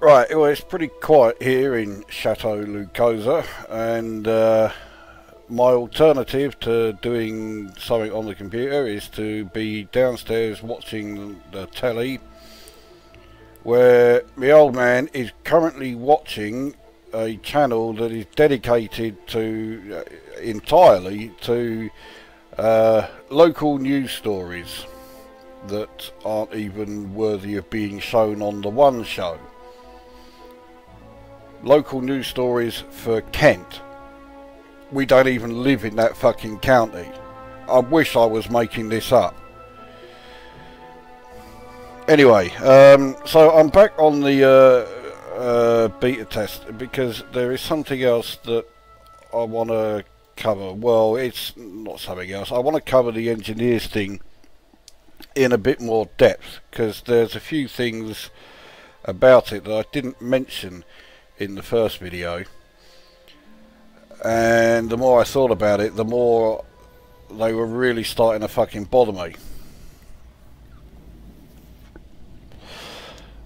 Right, well, it's pretty quiet here in Chateau Lucosa, and my alternative to doing something on the computer is to be downstairs watching the telly, where my old man is currently watching a channel that is dedicated to entirely to local news stories that aren't even worthy of being shown on the One show. Local news stories for Kent. We don't even live in that fucking county. I wish I was making this up. Anyway, so I'm back on the beta test because there is something else that I want to cover. Well, it's not something else. I want to cover the engineers thing in a bit more depth, because there's a few things about it that I didn't mention in the first video, and the more I thought about it, the more they were really starting to fucking bother me.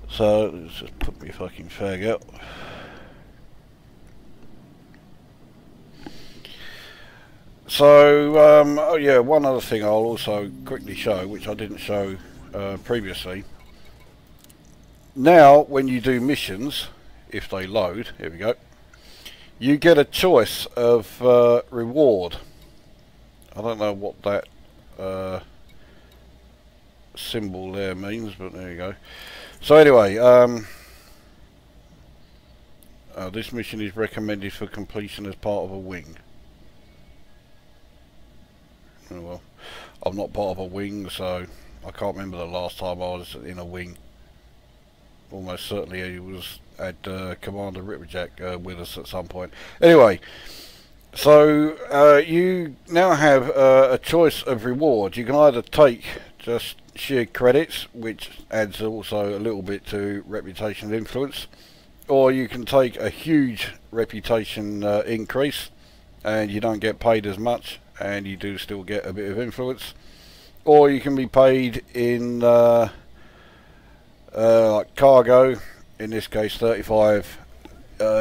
So let's just put my fucking fag out. So oh yeah, one other thing I'll also quickly show, which I didn't show previously. Now when you do missions, if they load, here we go, you get a choice of reward. I don't know what that symbol there means, but there you go. So anyway, this mission is recommended for completion as part of a wing. Oh, well, I'm not part of a wing, so I can't remember the last time I was in a wing. Almost certainly he was at Commander Ripperjack with us at some point. Anyway, so you now have a choice of reward. You can either take just sheer credits, which adds also a little bit to reputation and influence, or you can take a huge reputation increase and you don't get paid as much and you do still get a bit of influence, or you can be paid in like cargo, in this case 35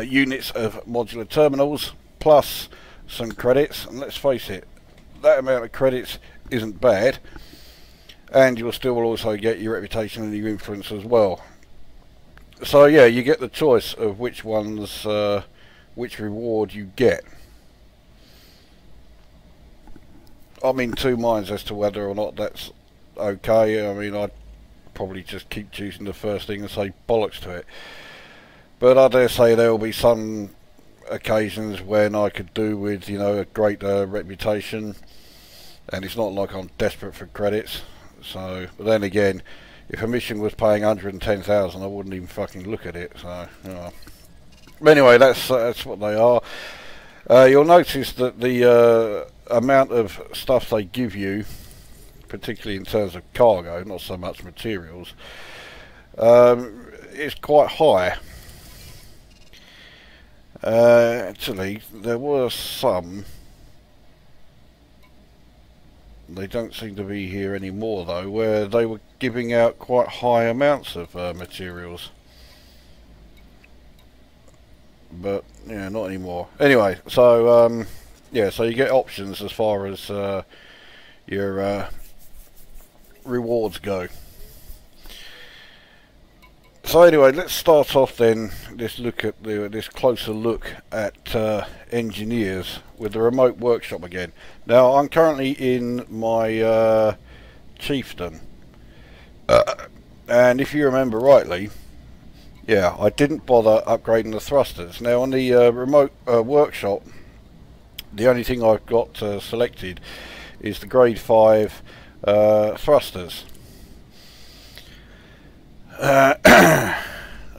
units of modular terminals plus some credits, and let's face it, that amount of credits isn't bad, and you'll still also get your reputation and your influence as well. So yeah, you get the choice of which ones, which reward you get. I'm in two minds as to whether or not that's okay. I mean, I'd probably just keep choosing the first thing and say bollocks to it, but I dare say there will be some occasions when I could do with, you know, a great reputation, and it's not like I'm desperate for credits. So, but then again, if a mission was paying 110,000, I wouldn't even fucking look at it. So, you know. But anyway, that's what they are. You'll notice that the amount of stuff they give you, particularly in terms of cargo, not so much materials, is quite high. Actually, there were some. They don't seem to be here anymore though, where they were giving out quite high amounts of materials. But yeah, not anymore. Anyway, so yeah, so you get options as far as your rewards go. So anyway, let's start off then. Let's look at this closer look at engineers with the remote workshop again. Now I'm currently in my chieftain, and if you remember rightly, yeah, I didn't bother upgrading the thrusters. Now on the remote workshop, the only thing I've got selected is the grade 5 thrusters.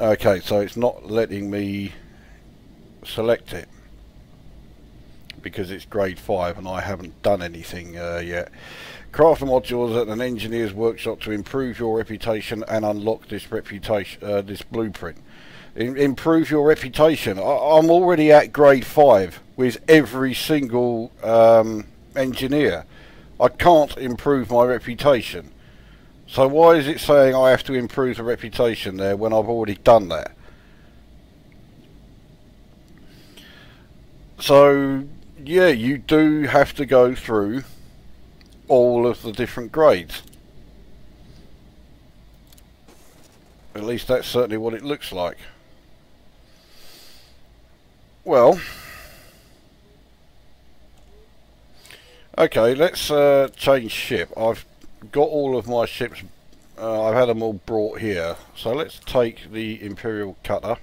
Okay, so it's not letting me select it because it's grade 5 and I haven't done anything yet. Craft modules at an engineer's workshop to improve your reputation and unlock this this blueprint. Improve your reputation. I'm already at grade 5 with every single engineer. I can't improve my reputation. So why is it saying I have to improve the reputation there when I've already done that? So yeah, you do have to go through all of the different grades. At least that's certainly what it looks like. Well, okay, let's change ship. I've got all of my ships, I've had them all brought here. So let's take the Imperial Cutter.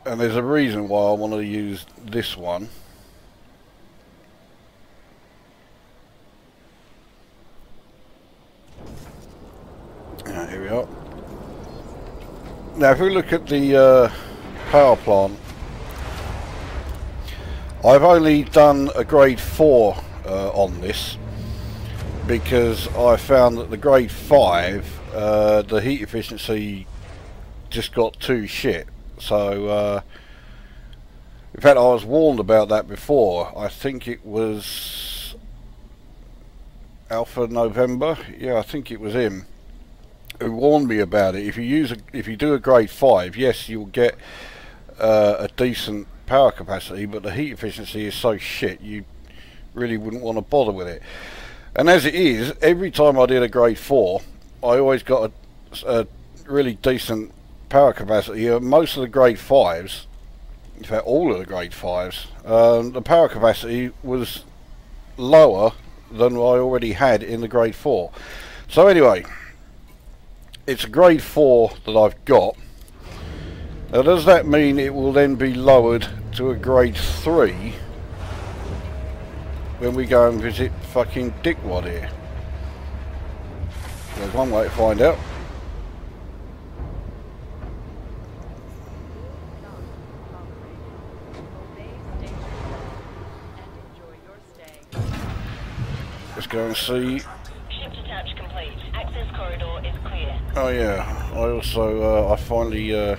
And there's a reason why I want to use this one. Here we are. Now if we look at the power plant, I've only done a grade 4 on this because I found that the grade 5 the heat efficiency just got too shit. So in fact I was warned about that before. I think it was Alpha November, yeah, I think it was him who warned me about it. If you do a grade 5, yes, you'll get a decent power capacity, but the heat efficiency is so shit you really wouldn't want to bother with it. And as it is, every time I did a grade 4 I always got a really decent power capacity. Most of the grade 5s, in fact all of the grade 5s, the power capacity was lower than I already had in the grade 4. So anyway, it's a grade 4 that I've got. Now does that mean it will then be lowered to a grade 3 when we go and visit fucking Dickwad here? There's one way to find out. Let's go and see. Ship detach complete. Access corridor is clear. Oh yeah, I also I finally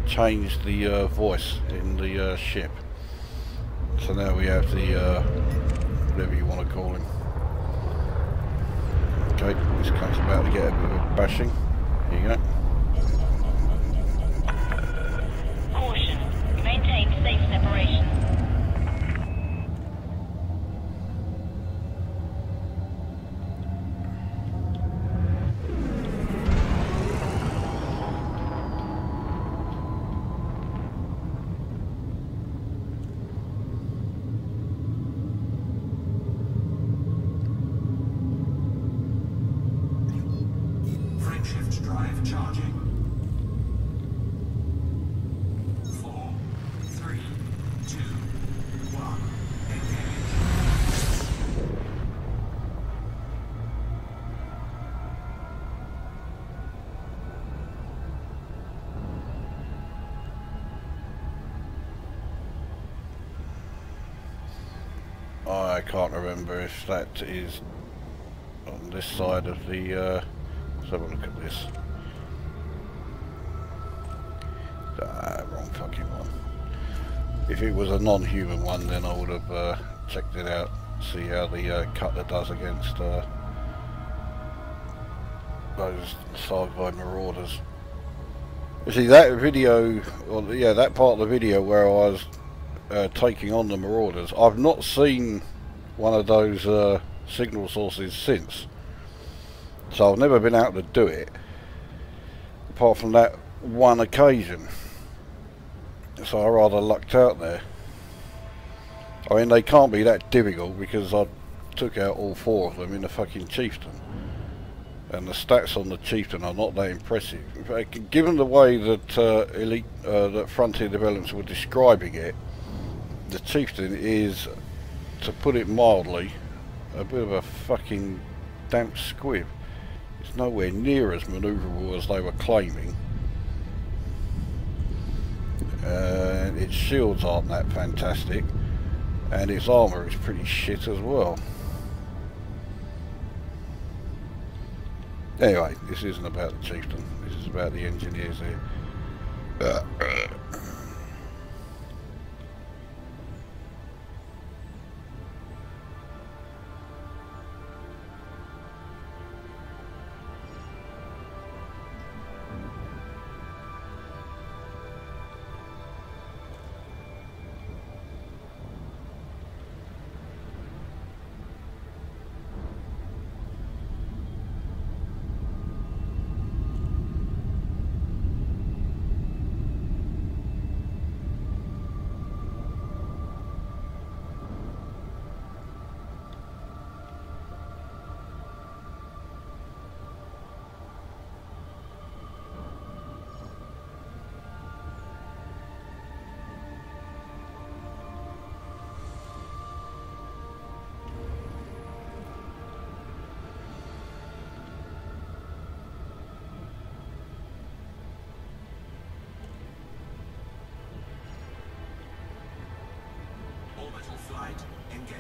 changed the voice in the ship. So now we have the whatever you want to call him. Okay, this cunt's about to get a bit of bashing. Here you go. Caution. Maintain safe separation. I can't remember if that is on this side of the let's have a look at this. Wrong fucking one. If it was a non-human one, then I would have checked it out, see how the cutter does against those side-by marauders. You see that video, or yeah, that part of the video where I was taking on the marauders, I've not seen one of those signal sources since, so I've never been able to do it apart from that one occasion. So I rather lucked out there. I mean, they can't be that difficult because I took out all 4 of them in the fucking chieftain, and the stats on the chieftain are not that impressive. In fact, given the way that that Frontier developers were describing it, the chieftain is, to put it mildly, a bit of a fucking damp squib. It's nowhere near as manoeuvrable as they were claiming. Its shields aren't that fantastic, and its armour is pretty shit as well. Anyway, this isn't about the chieftain, this is about the engineers here. Flight engaged.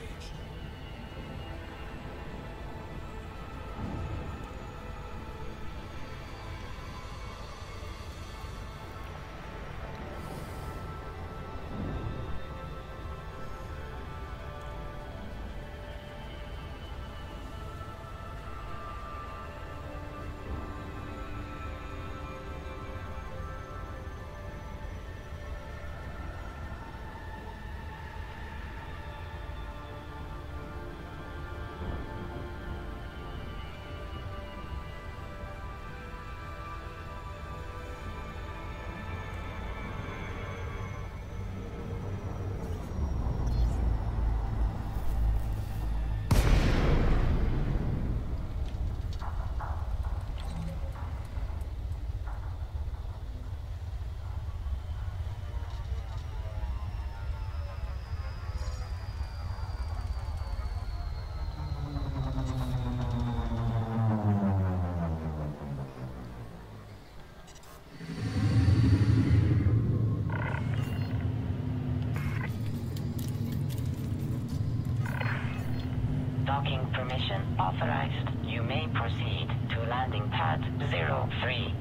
Docking permission authorized. You may proceed to landing pad 03.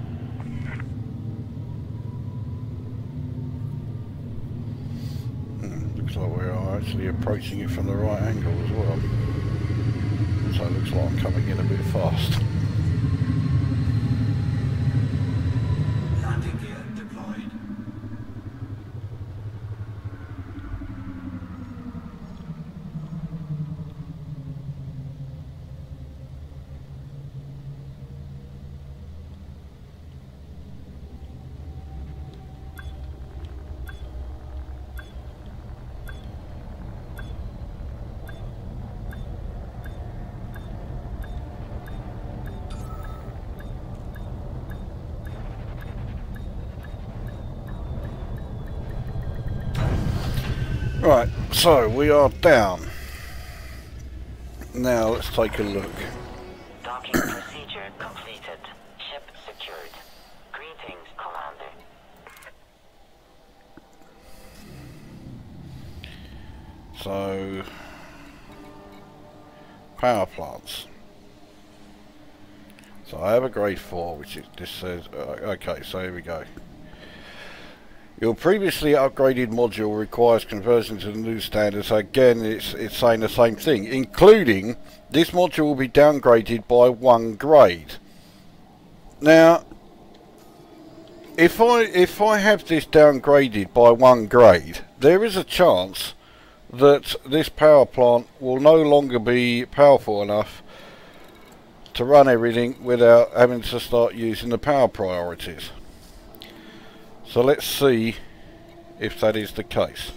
Looks like we are actually approaching it from the right angle as well. So it looks like I'm coming in a bit fast. Landing gear deployed. Right, so we are down. Now let's take a look. Docking procedure completed. Ship secured. Greetings, Commander. So, power plants. So I have a grade 4, which is, this says, okay, so here we go. Your previously upgraded module requires conversion to the new standard, so again it's saying the same thing, including this module will be downgraded by 1 grade. Now, if I have this downgraded by 1 grade, there is a chance that this power plant will no longer be powerful enough to run everything without having to start using the power priorities. So let's see if that is the case.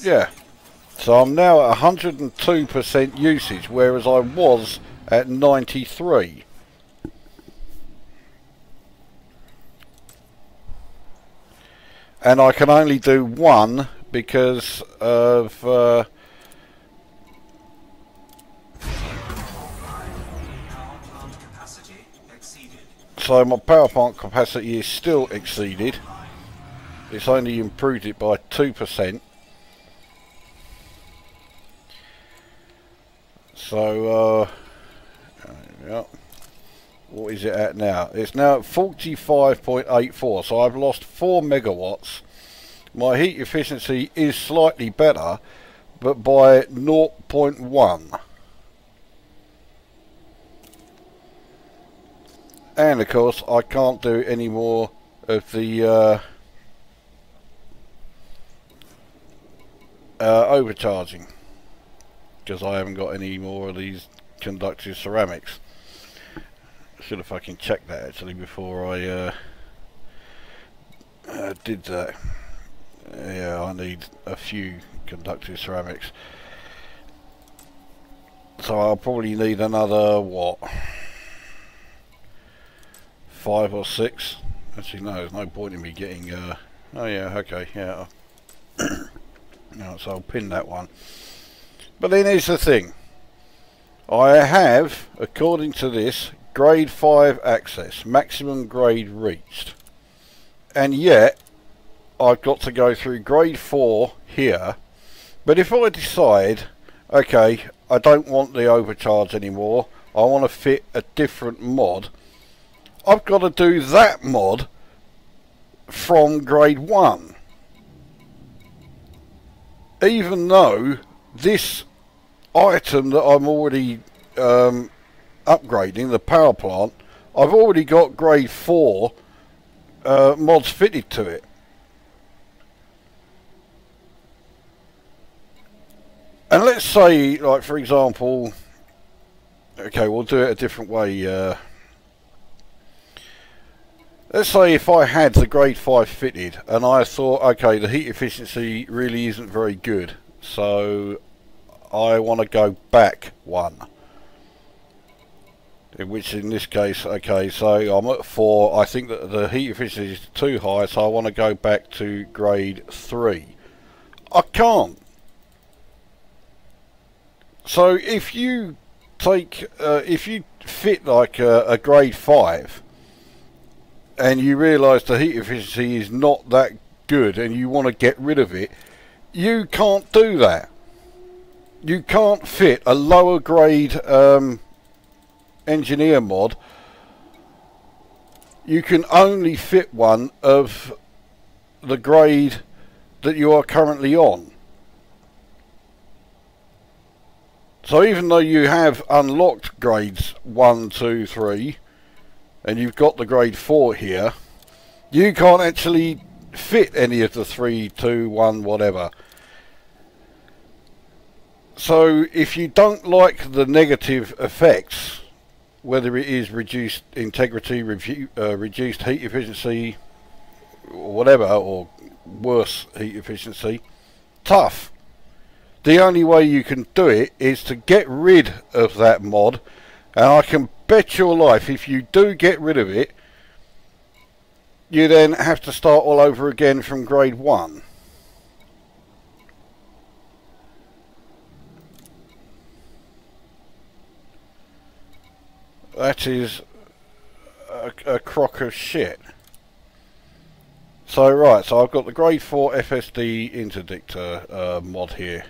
Yeah, so I'm now at 102% usage, whereas I was at 93. And I can only do 1 because of so my power plant capacity is still exceeded. It's only improved it by 2%. So, yeah. What is it at now? It's now at 45.84, so I've lost 4 megawatts. My heat efficiency is slightly better, but by 0.1. And of course, I can't do any more of the overcharging, because I haven't got any more of these conductive ceramics. Should have fucking checked that actually before I did that. Yeah, I need a few conductive ceramics. So I'll probably need another, what, 5 or 6? Actually no, there's no point in me getting, oh yeah, okay, yeah. No, so I'll pin that one. But then here's the thing. I have, according to this, grade 5 access, maximum grade reached, and yet I've got to go through grade 4 here. But if I decide, okay, I don't want the overcharge anymore, I want to fit a different mod, I've got to do that mod from grade 1, even though this item that I'm already upgrading, the power plant, I've already got grade 4 mods fitted to it. And let's say, like for example, okay, we'll do it a different way. Let's say if I had the grade 5 fitted and I thought, okay, the heat efficiency really isn't very good, so I want to go back 1. Which in this case, okay, so I'm at 4, I think that the heat efficiency is too high, so I want to go back to grade 3. I can't. So if you take, if you fit like a grade 5, and you realise the heat efficiency is not that good, and you want to get rid of it, you can't do that. You can't fit a lower grade engineer mod. You can only fit one of the grade that you are currently on. So even though you have unlocked grades 1, 2, 3 and you've got the grade 4 here, you can't actually fit any of the 3, 2, 1, whatever. So if you don't like the negative effects, whether it is reduced integrity, reduced heat efficiency, or whatever, or worse heat efficiency, tough. The only way you can do it is to get rid of that mod, and I can bet your life if you do get rid of it, you then have to start all over again from grade 1. That is a crock of shit. So right, so I've got the grade 4 FSD interdictor mod here.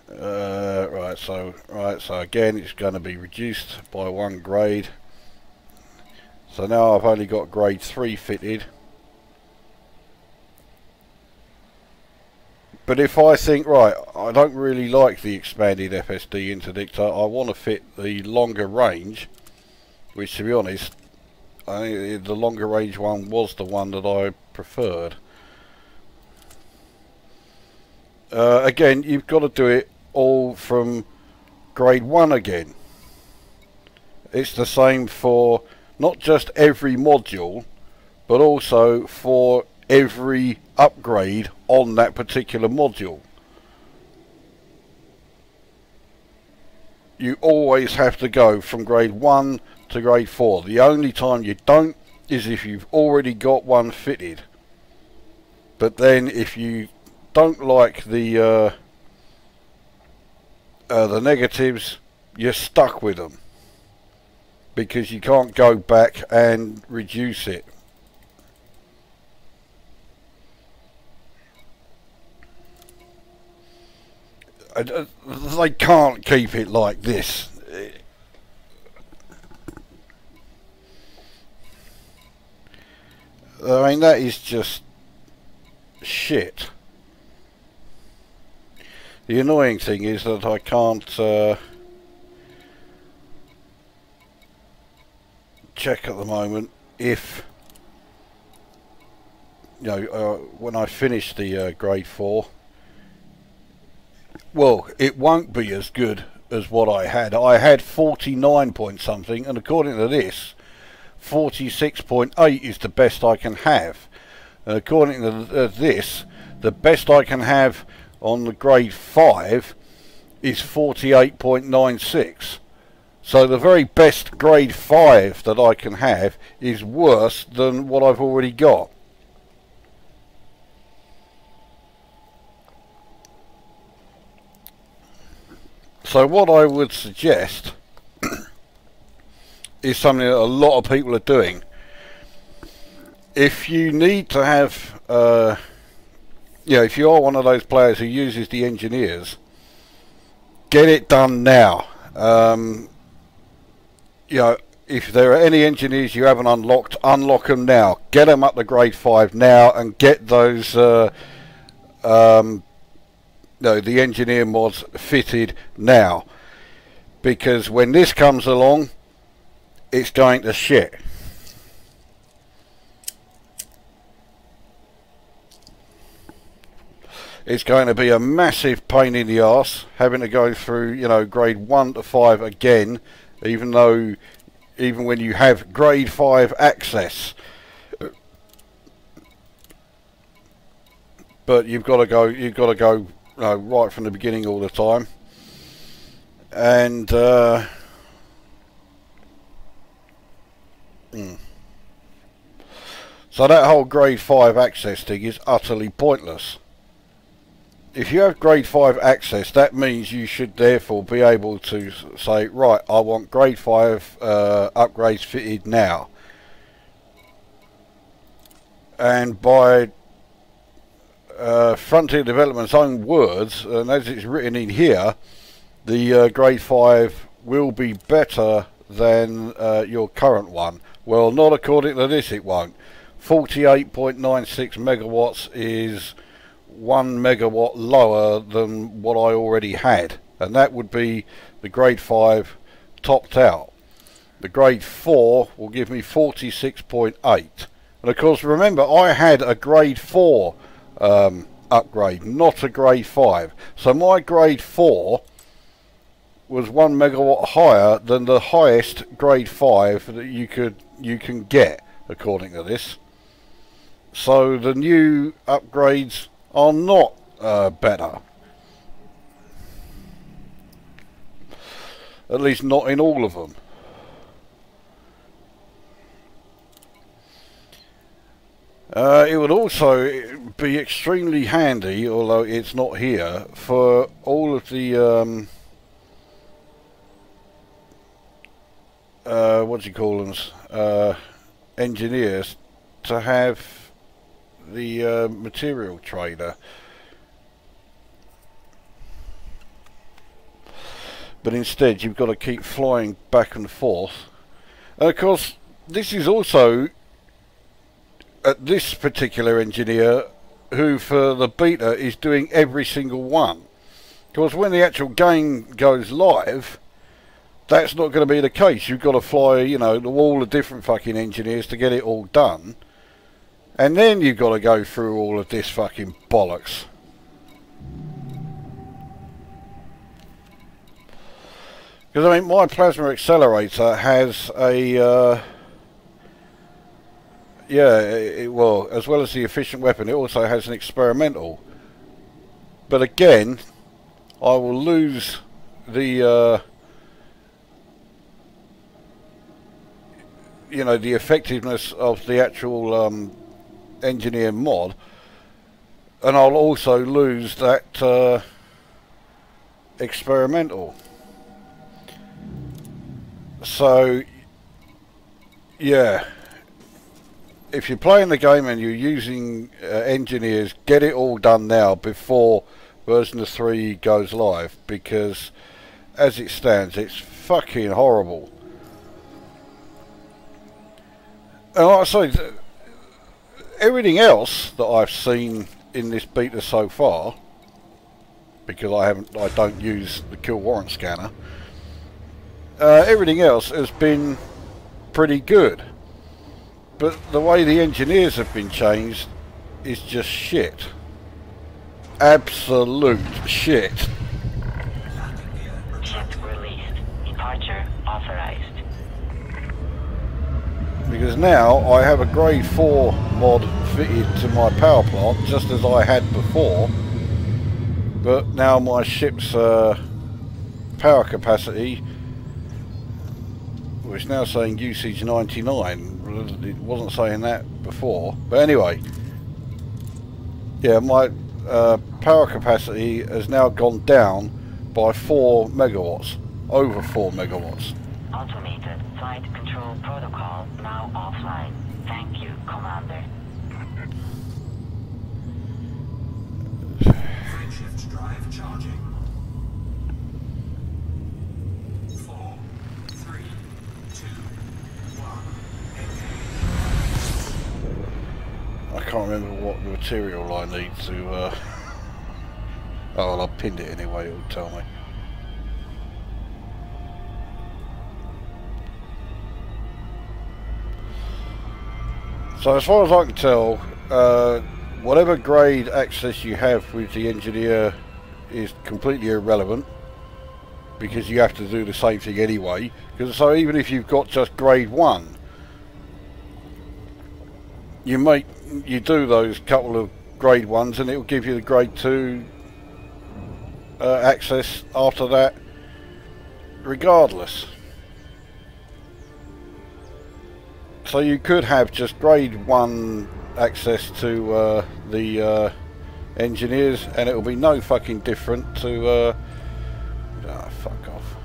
Right, so again it's going to be reduced by 1 grade. So now I've only got grade 3 fitted. But if I think, right, I don't really like the expanded FSD interdictor, I want to fit the longer range, which to be honest, I think the longer range one was the one that I preferred. Again, you've got to do it all from grade 1 again. It's the same for not just every module, but also for every upgrade on that particular module. You always have to go from grade 1 to grade 4. The only time you don't is if you've already got one fitted. But then if you don't like the negatives, you're stuck with them, because you can't go back and reduce it. they can't keep it like this. I mean, that is just shit. The annoying thing is that I can't check at the moment if, you know, when I finish the grade 4, well, it won't be as good as what I had. I had 49 point something, and according to this, 46.8 is the best I can have. And according to this, the best I can have on the grade 5 is 48.96. So the very best grade 5 that I can have is worse than what I've already got. So what I would suggest is something that a lot of people are doing. If you need to have, if you are one of those players who uses the engineers, get it done now. If there are any engineers you haven't unlocked, unlock them now. Get them up to grade 5 now, and get those, the engineer mods fitted now. Because when this comes along, it's going to shit. It's going to be a massive pain in the arse having to go through, grade 1 to 5 again, even when you have grade 5 access. But you've got to go right from the beginning all the time. And so that whole grade 5 access thing is utterly pointless. If you have grade 5 access, that means you should therefore be able to say, right, I want grade 5 upgrades fitted now. And by Frontier Development's own words, and as it's written in here, the grade 5 will be better than your current one. Well, not according to this, it won't. 48.96 megawatts is 1 megawatt lower than what I already had, and that would be the grade 5 topped out. The grade 4 will give me 46.8, and of course remember I had a grade 4 upgrade, not a grade 5, so my grade 4 was 1 megawatt higher than the highest grade 5 that you can get according to this. So the new upgrades are not better. At least not in all of them. It would also be extremely handy, although it's not here, for all of the engineers to have the material trader. But instead you've got to keep flying back and forth. And of course this is also at this particular engineer who for the beta is doing every single one. Because when the actual game goes live, that's not going to be the case. You've got to fly, all the different fucking engineers to get it all done. And then you've got to go through all of this fucking bollocks. Because I mean, my plasma accelerator has a, well, as well as the efficient weapon, it also has an experimental. But again, I will lose the, the effectiveness of the actual engineer mod, and I'll also lose that experimental. So yeah, if you're playing the game and you're using engineers, get it all done now before version of 3 goes live, because as it stands it's fucking horrible. And like I say, everything else that I've seen in this beta so far, because I don't use the kill warrant scanner, everything else has been pretty good. But the way the engineers have been changed is just shit. Absolute shit. Ship released. Departure authorized. Because now I have a grade 4 mod fitted to my power plant, just as I had before. But now my ship's power capacity, well, it's now saying usage 99. It wasn't saying that before. But anyway, yeah, my power capacity has now gone down by 4 megawatts, over 4 megawatts. Automated flight control protocol now offline. Thank you, Commander. Shift drive charging. 4, 3, 2, 1. I can't remember what material I need to... oh, well, I pinned it anyway, it'll tell me. So as far as I can tell, whatever grade access you have with the engineer is completely irrelevant, because you have to do the same thing anyway. Because so even if you've got just grade 1, you do those couple of grade 1s and it will give you the grade 2 access after that regardless. So you could have just grade 1 access to the engineers, and it will be no fucking different to fuck off,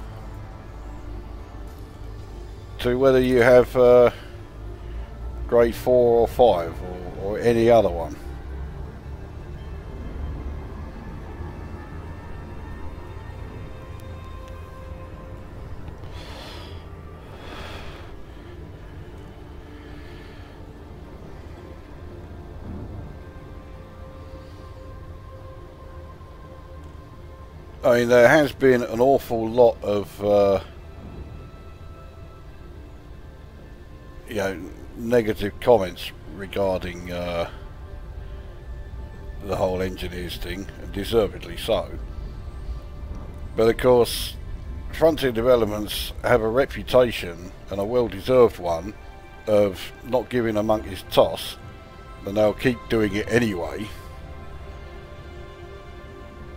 to whether you have grade 4 or 5 or any other one. I mean, there has been an awful lot of you know, negative comments regarding the whole engineers thing, and deservedly so. But of course, Frontier Developments have a reputation, and a well-deserved one, of not giving a monkey's toss, and they'll keep doing it anyway.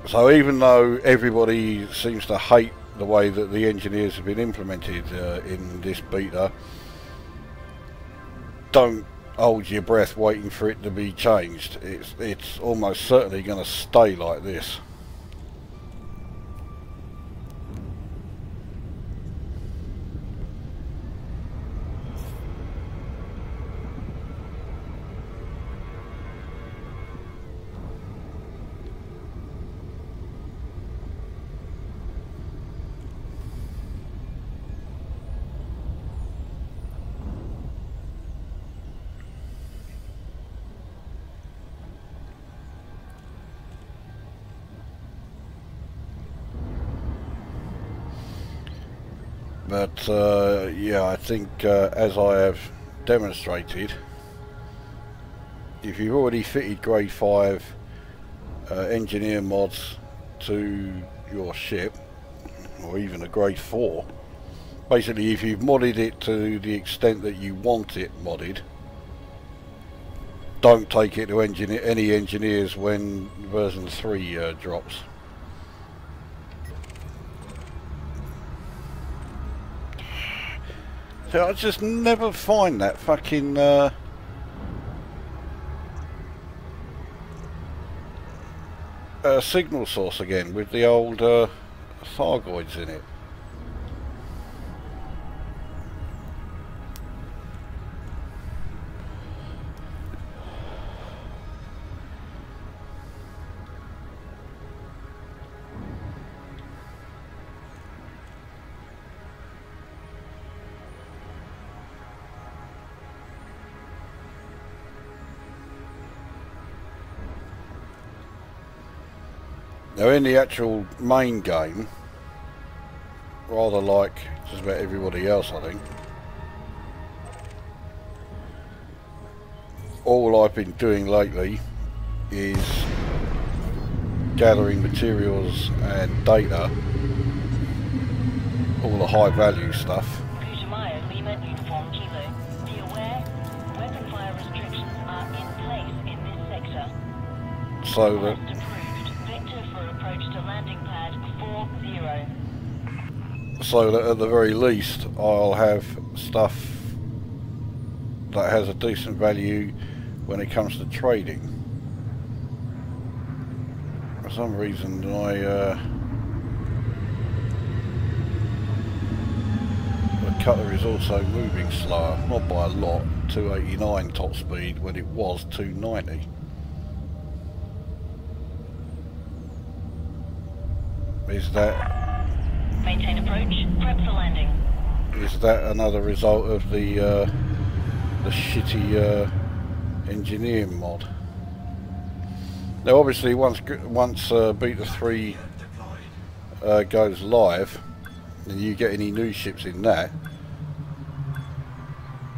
So even though everybody seems to hate the way that the engineers have been implemented in this beta, don't hold your breath waiting for it to be changed. It's almost certainly going to stay like this. But yeah, I think as I have demonstrated, if you've already fitted grade 5 engineer mods to your ship, or even a grade 4, basically if you've modded it to the extent that you want it modded, don't take it to any engineers when version 3 drops. So I just never find that fucking signal source again with the old Thargoids in it. Now in the actual main game, rather like just about everybody else I think, all I've been doing lately is gathering materials and data, all the high value stuff. So that at the very least I'll have stuff that has a decent value when it comes to trading. For some reason the cutter is also moving slower, not by a lot, 289 top speed when it was 290. Is that... Maintain approach, prep for landing. Is that another result of the shitty engineering mod? Now obviously once Beta 3 goes live and you get any new ships in that,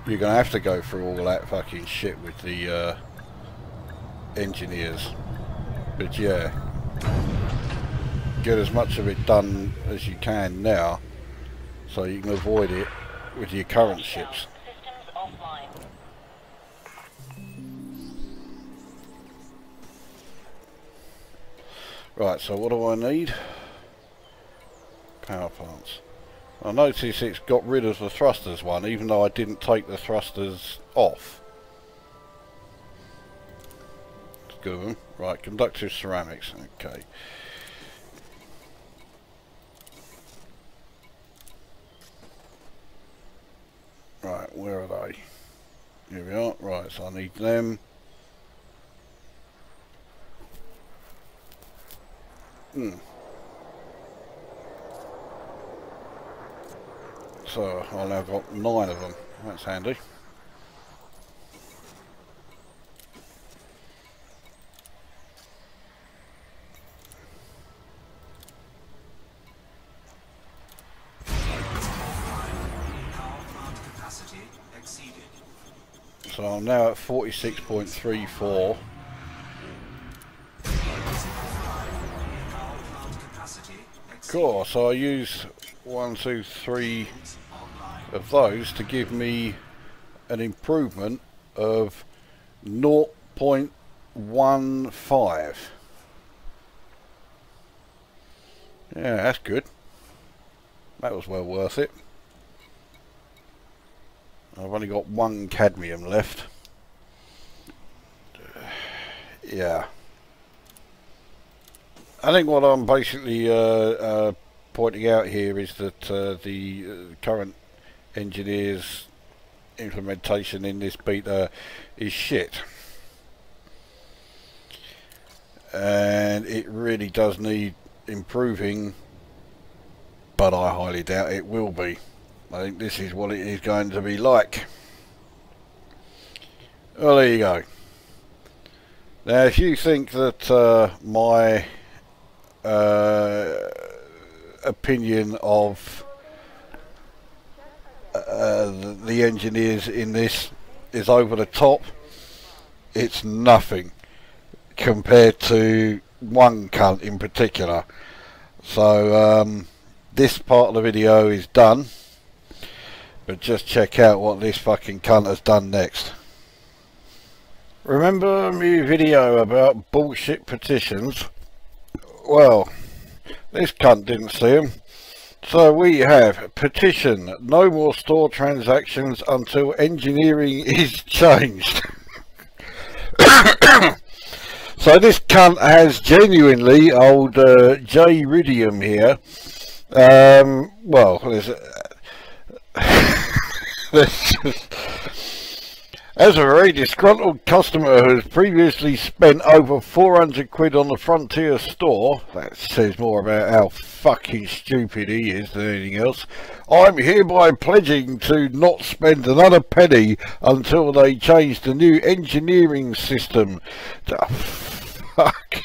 you're going to have to go through all that fucking shit with the engineers. But yeah, get as much of it done as you can now so you can avoid it with your current ships. Right, so what do I need? Power plants. I noticed it's got rid of the thrusters one, even though I didn't take the thrusters off. It's good of them. Right, conductive ceramics, okay. Right, where are they? Here we are. Right, so I need them. So I've now got 9 of them. That's handy. So I'm now at 46.34. Cool, so I use 1, 2, 3 of those to give me an improvement of 0.15. Yeah, that's good. That was well worth it. I've only got 1 cadmium left. Yeah. I think what I'm basically pointing out here is that the current engineers' implementation in this beta is shit. And it really does need improving, but I highly doubt it will be. I think this is what it is going to be like. Well, there you go. Now, if you think that my opinion of the engineers in this is over the top, it's nothing compared to one cunt in particular. So this part of the video is done, but just check out what this fucking cunt has done next. Remember my video about bullshit petitions? Well, this cunt didn't see them. So we have petition, no more store transactions until engineering is changed. So this cunt has genuinely old J-Ridium here. Well, there's just... As a very disgruntled customer who has previously spent over 400 quid on the Frontier store, that says more about how fucking stupid he is than anything else, I'm hereby pledging to not spend another penny until they change the new engineering system. Fuck.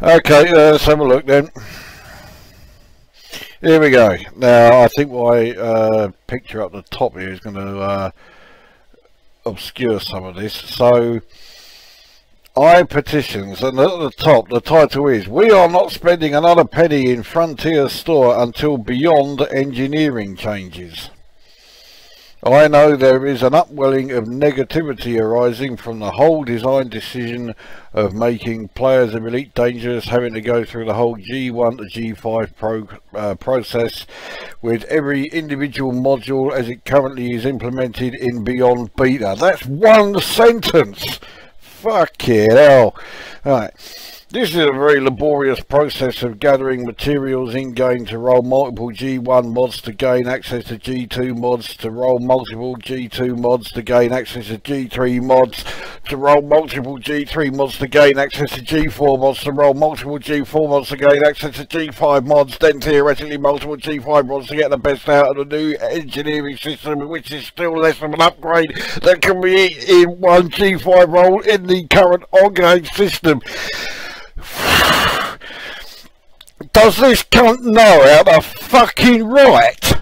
Okay, let's have a look then. Here we go. Now, I think my picture up the top here is going to obscure some of this. So, petitions, and at the top, the title is, "We are not spending another penny in Frontier Store until beyond engineering changes." I know there is an upwelling of negativity arising from the whole design decision of making players of Elite dangerous, having to go through the whole G1 to G5 process with every individual module as it currently is implemented in Beyond Beta. That's one sentence! Fucking hell. Right. This is a very laborious process of gathering materials in-game to roll multiple G1 mods to gain access to G2 mods, to roll multiple G2 mods to gain access to G3 mods, to roll multiple G3 mods to gain access to G4 mods, to roll multiple G4 mods to gain access to G5 mods, then theoretically multiple G5 mods to get the best out of the new engineering system, which is still less of an upgrade that can be in one G5 roll in the current ongoing system. Does this cunt know how to fucking write?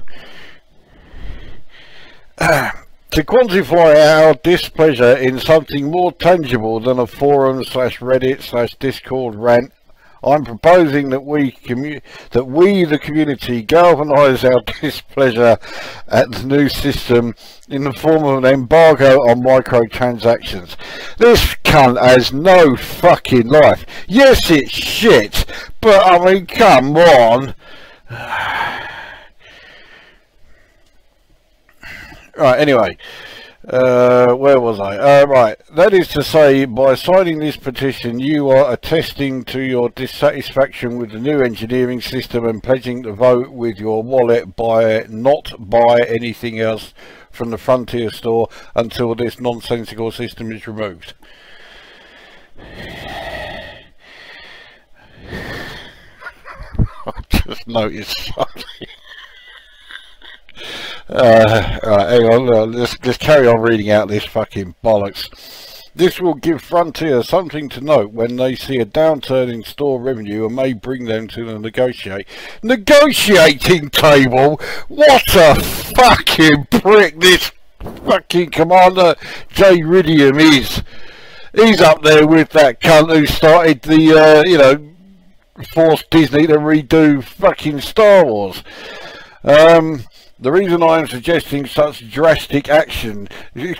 To quantify our displeasure in something more tangible than a forum / Reddit / Discord rant, I'm proposing that we, the community, galvanise our displeasure at the new system in the form of an embargo on microtransactions. This cunt has no fucking life. Yes, it's shit, but I mean, come on. Right, anyway. Where was I? Right, that is to say, by signing this petition you are attesting to your dissatisfaction with the new engineering system and pledging to vote with your wallet not buy anything else from the Frontier Store until this nonsensical system is removed. I just noticed something. Right, hang on, let's carry on reading out this fucking bollocks. This will give Frontier something to note when they see a downturn in store revenue and may bring them to the negotiating table. What a fucking prick this fucking Commander J. Ridium is. He's up there with that cunt who started the, you know, forced Disney to redo fucking Star Wars. The reason I am suggesting such drastic action is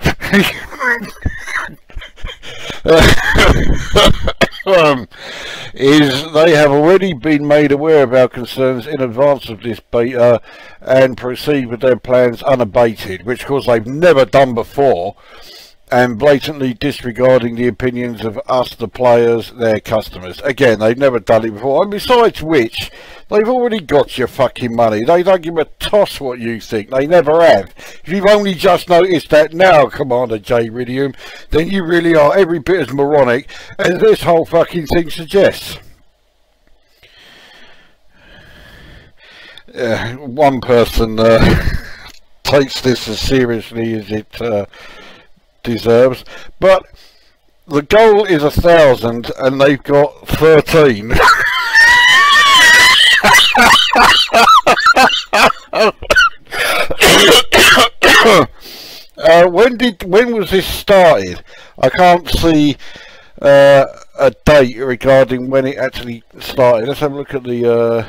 they have already been made aware of our concerns in advance of this beta and proceed with their plans unabated, which of course they've never done before, and blatantly disregarding the opinions of us, the players, their customers. Again, they've never done it before, and besides which, they've already got your fucking money. They don't give a toss what you think. They never have. If you've only just noticed that now, Commander J. Ridium, then you really are every bit as moronic as this whole fucking thing suggests. One person takes this as seriously as it deserves, but the goal is 1,000 and they've got 13. When was this started? I can't see a date regarding when it actually started. Let's have a look at the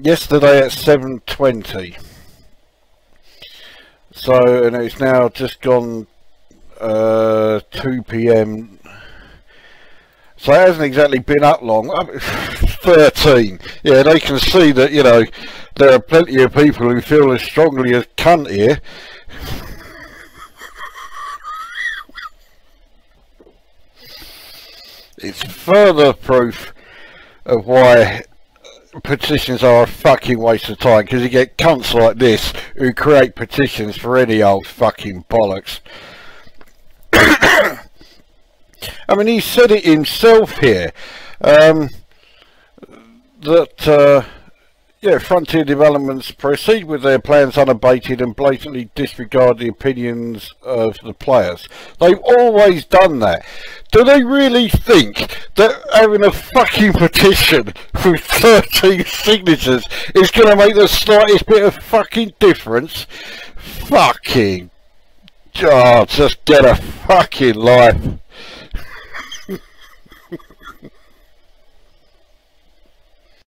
yesterday at 7:20. So, and it's now just gone 2 PM. So it hasn't exactly been up long. 13. Yeah, they can see that, you know, there are plenty of people who feel as strongly as cunt here. It's further proof of why petitions are a fucking waste of time, because you get cunts like this who create petitions for any old fucking bollocks. I mean, he said it himself here, that Yeah, Frontier Developments proceed with their plans unabated and blatantly disregard the opinions of the players. They've always done that. Do they really think that having a fucking petition with 13 signatures is going to make the slightest bit of fucking difference? Fucking... oh, just get a fucking life.